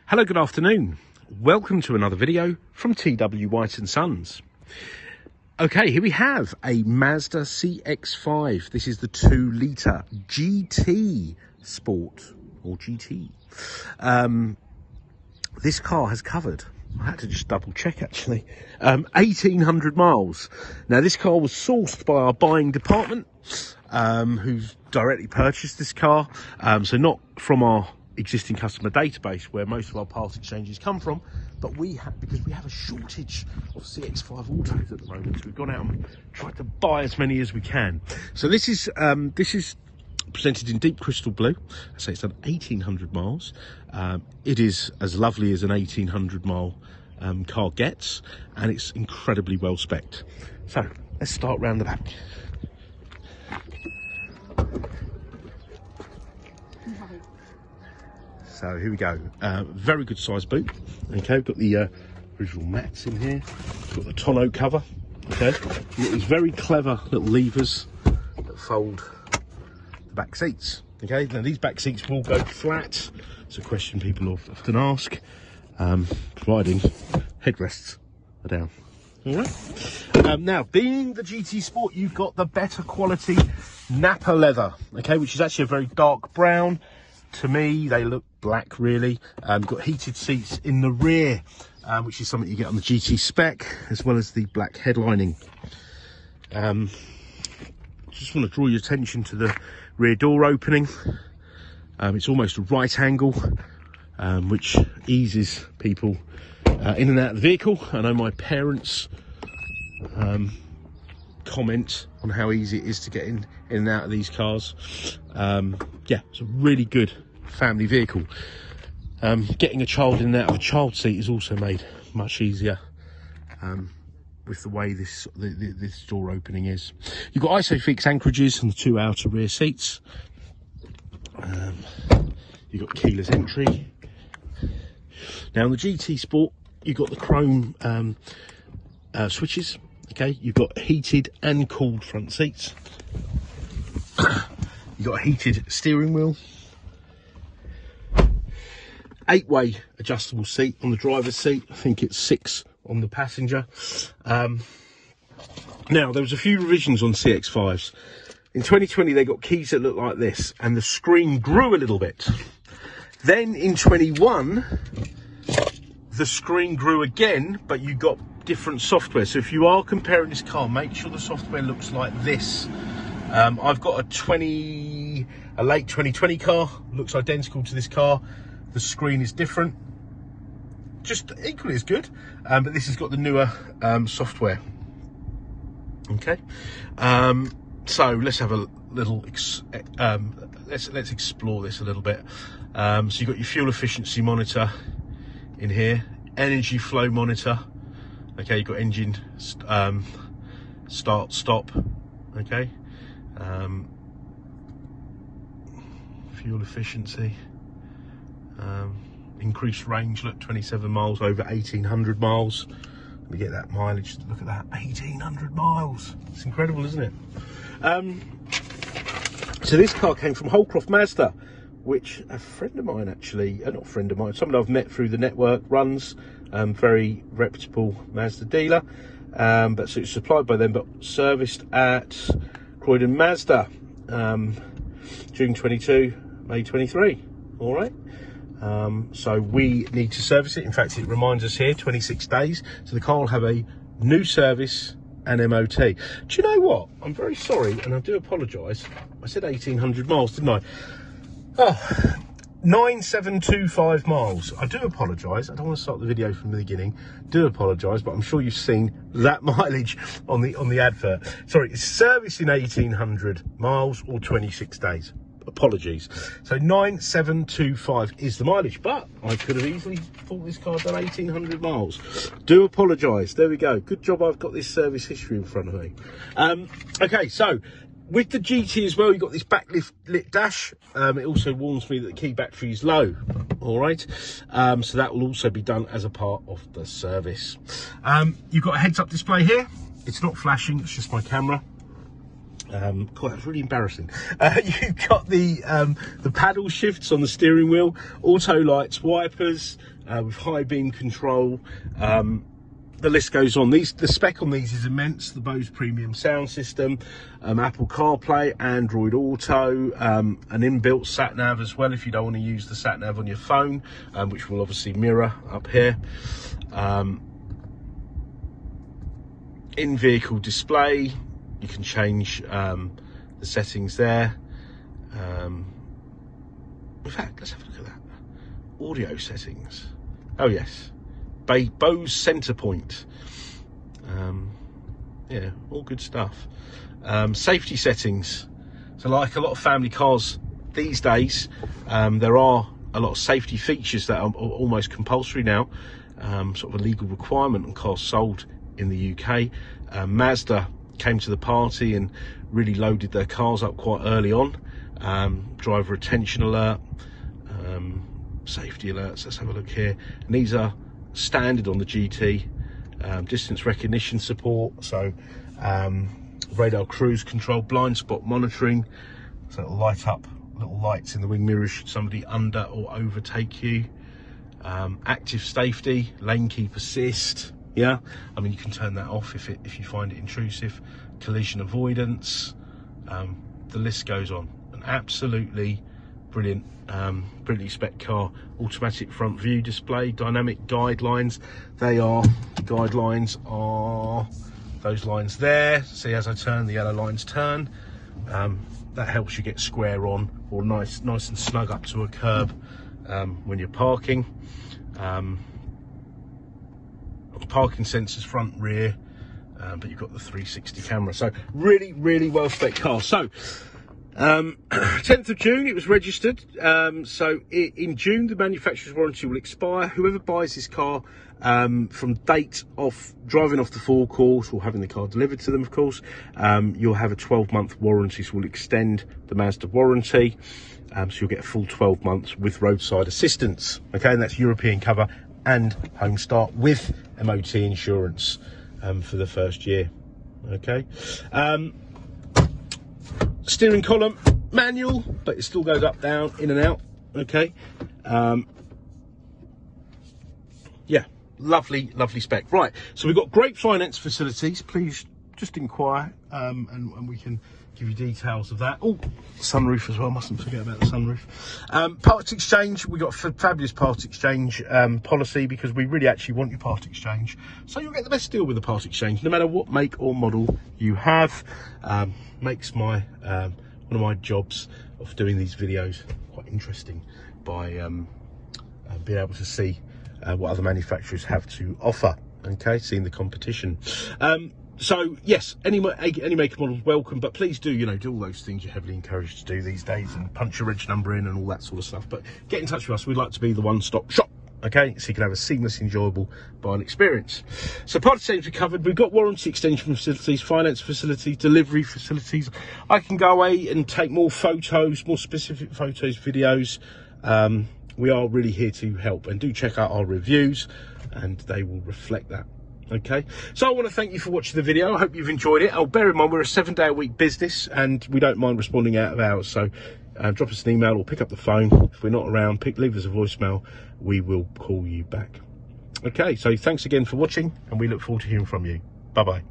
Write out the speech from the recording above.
Hello, good afternoon. Welcome to another video from T.W White Sons. Okay, here we have a Mazda CX-5. This is the 2-litre GT Sport, or GT. This car has covered, I had to just double check actually, 1,800 miles. Now this car was sourced by our buying department, who's directly purchased this car. So not from our existing customer database where most of our part exchanges come from, but because we have a shortage of CX-5 autos at the moment, so we've gone out and tried to buy as many as we can. So this is presented in deep crystal blue. I say it's done 1,800 miles. It is as lovely as an 1,800 mile car gets, and it's incredibly well spec'd. So let's start round the back. So here we go. Very good size boot. Okay, we've got the original mats in here. We've got the tonneau cover. Okay, we've got these very clever little levers that fold the back seats. Okay, now these back seats will go flat. It's a question people often ask, providing headrests are down. All right. Now, being the GT Sport, you've got the better quality Napa leather. Okay, which is actually a very dark brown. To me, they look black, really. Got heated seats in the rear, which is something you get on the GT spec, as well as the black headlining. Just want to draw your attention to the rear door opening. It's almost a right angle, which eases people in and out of the vehicle. I know my parents comment on how easy it is to get in and out of these cars. Yeah, it's a really good family vehicle. Getting a child in and out of a child seat is also made much easier with the way this door opening is. You've got ISOFIX anchorages on the 2 outer rear seats. You've got keyless entry. Now on the GT Sport, you've got the chrome switches. Okay, you've got heated and cooled front seats. You've got a heated steering wheel. 8-way adjustable seat on the driver's seat. I think it's 6 on the passenger. Now, there was a few revisions on CX-5s. In 2020, they got keys that look like this, and the screen grew a little bit. Then in 21, the screen grew again, but you got different software. So if you are comparing this car, make sure the software looks like this. I've got a late 2020 car, looks identical to this car. The screen is different, just equally as good, but this has got the newer software. Okay, so let's have a little let's explore this a little bit. So you've got your fuel efficiency monitor in here, energy flow monitor. Okay, you've got engine start stop. Okay, fuel efficiency, increased range. Look, 27 miles over 1,800 miles. Let me get that mileage. Look at that, 1,800 miles. It's incredible, isn't it? So this car came from Holcroft Mazda, which a friend of mine actually, not a friend of mine, someone I've met through the network runs. Very reputable Mazda dealer, but so it's supplied by them, but serviced at Croydon Mazda, June 22, May 23. All right. So we need to service it. In fact, it reminds us here 26 days. So the car will have a new service and MOT. Do you know what? I'm very sorry, and I do apologise. I said 1,800 miles, didn't I? Oh, 9,725 miles. I do apologise. I don't want to start the video from the beginning. Do apologise, but I'm sure you've seen that mileage on the advert. Sorry, it's servicing 1,800 miles or 26 days. Apologies. So 9,725 is the mileage, but I could have easily thought this car done 1,800 miles. Do apologise. There we go. Good job I've got this service history in front of me. Okay, so with the GT as well, you've got this backlit lit dash. It also warns me that the key battery is low. All right, so that will also be done as a part of the service. You've got a heads-up display here. It's not flashing, it's just my camera. God, that's really embarrassing. You've got the paddle shifts on the steering wheel, auto lights, wipers, with high beam control. The list goes on. The spec on these is immense. The Bose premium sound system, Apple CarPlay, Android Auto, an inbuilt sat nav as well if you don't want to use the sat nav on your phone, which will obviously mirror up here. In-vehicle display. You can change the settings there. In fact, let's have a look at that. Audio settings. Oh yes, Bose center point. Yeah, all good stuff. Safety settings. So like a lot of family cars these days, there are a lot of safety features that are almost compulsory now, sort of a legal requirement on cars sold in the UK. Mazda came to the party and really loaded their cars up quite early on. Driver attention alert, safety alerts. Let's have a look here. And these are standard on the GT. Distance recognition support, so radar cruise control, blind spot monitoring, so it'll light up little lights in the wing mirrors should somebody under or overtake you. Active safety, lane keep assist. Yeah, I mean, you can turn that off if you find it intrusive. Collision avoidance, the list goes on. An absolutely brilliant, brilliantly spec car. Automatic front view display, dynamic guidelines. The guidelines are those lines there. See, as I turn, the yellow lines turn. That helps you get square on or nice and snug up to a curb when you're parking. Parking sensors front, rear, but you've got the 360 camera. So really well spec car. So 10th of June it was registered. So in June the manufacturer's warranty will expire. Whoever buys this car from date of driving off the forecourt or having the car delivered to them, of course, you'll have a 12-month warranty. So we'll extend the Mazda warranty, so you'll get a full 12 months with roadside assistance. Okay, and that's European cover and home start with MOT insurance for the first year. Okay, steering column manual, but it still goes up, down, in and out. Okay, yeah, lovely spec. Right, so we've got great finance facilities. Please just inquire, and we can give you details of that. Oh, sunroof as well, mustn't forget about the sunroof. Part exchange, we got a fabulous part exchange policy, because we really actually want your part exchange, so you'll get the best deal with the part exchange no matter what make or model you have. Makes my one of my jobs of doing these videos quite interesting by being able to see what other manufacturers have to offer. Okay, seeing the competition. So yes, any make and model is welcome, but please do, do all those things you're heavily encouraged to do these days, and punch your reg number in and all that sort of stuff. But get in touch with us. We'd like to be the one-stop shop, okay, so you can have a seamless, enjoyable buying experience. So part exchange we covered. We've got warranty extension facilities, finance facilities, delivery facilities. I can go away and take more photos, more specific photos, videos. We are really here to help, and do check out our reviews and they will reflect that. Okay, so I want to thank you for watching the video. I hope you've enjoyed it. Bear in mind, we're a 7-day-a-week business and we don't mind responding out of hours, so drop us an email or pick up the phone. If we're not around, leave us a voicemail, we will call you back. Okay, so thanks again for watching, and we look forward to hearing from you. Bye bye.